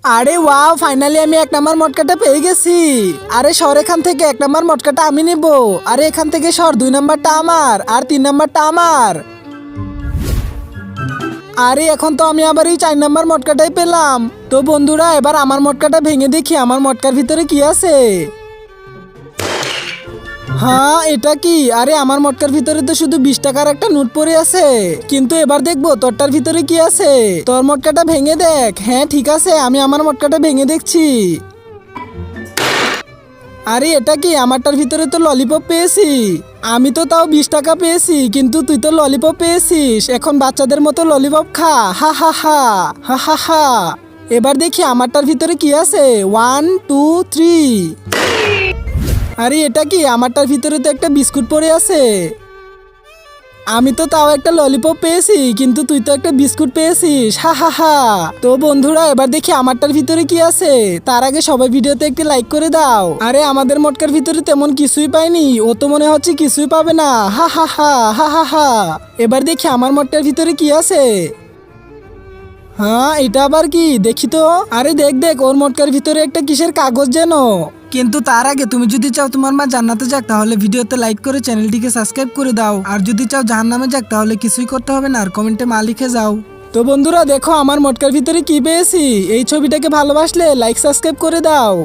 আরে wow, finally আমি 1 নম্বর মটকাটা পেয়ে গেছি। আরে সর এখান থেকে, 1 নম্বর মটকাটা আমি নিব। আরে এখান থেকে সর, 2 নম্বরটা আমার আর 3 নম্বরটা আমার। আরে এখন তো আমি আবার এই 4 নম্বর মটকাটাই পেলাম। তো বন্ধুরা, এবার আমার মটকাটা ভেঙে দেখি আমার মটকার ভিতরে কি আছে। হ্যাঁ, এটা কি? আরে আমার মটকার ভিতরে তো শুধু 20 টাকার একটা নোট পড়ে আছে। কিন্তু এবার দেখবো তোরটার ভিতরে কি আছে। তোর মটকাটা ভেঙে দেখ। হ্যাঁ ঠিক আছে, আমি আমার মটকাটা ভেঙে দেখছি। আরে এটা কি? আমারটার ভিতরে তো ললিপপ পেয়েছি। আমি তো তাও 20 টাকা পেয়েছি, কিন্তু তুই তো ললিপপ পেয়েছিস। এখন বাচ্চাদের মতো ললিপপ খা। হা হা হা হা হা হা। এবার দেখি আমারটার ভিতরে কি আছে। 1 2 3। আরে এটা কি? আমারটার ভিতরে তো একটা বিস্কুট পড়ে আছে। আমি তো তাও একটা ললিপপ পেয়েছি, কিন্তু তুই তো একটা বিস্কুট পেয়েছিস। হা হা হা। তো বন্ধুরা, এবার দেখি আমারটার ভিতরে কি আছে। তার আগে সবাই ভিডিওতে একটি লাইক করে দাও। আরে আমাদের মটকার ভিতরে তেমন কিছুই পাইনি, ও তো মনে হচ্ছে কিছুই পাবে না। হা হা হা হা হা হা। এবার দেখি আমার মটকার ভিতরে কি আছে। হ্যাঁ, এটা আবার কি? দেখি তো। আরে দেখ দেখ, ওর মটকার ভিতরে একটা কিসের কাগজ যেন। কিন্তু তার আগে তুমি যদি চাও তোমার মা জান্নাতে যাক, তাহলে ভিডিওতে লাইক করে চ্যানেলটিকে সাবস্ক্রাইব করে দাও। আর যদি চাও জাহান্নামে যাক, তাহলে কিছুই করতে হবে না, আর কমেন্টে মা লিখে যাও। তো বন্ধুরা দেখো আমার মটকার ভিতরে কি পেয়েছি। এই ছবিটাকে ভালোবাসলে লাইক সাবস্ক্রাইব করে দাও।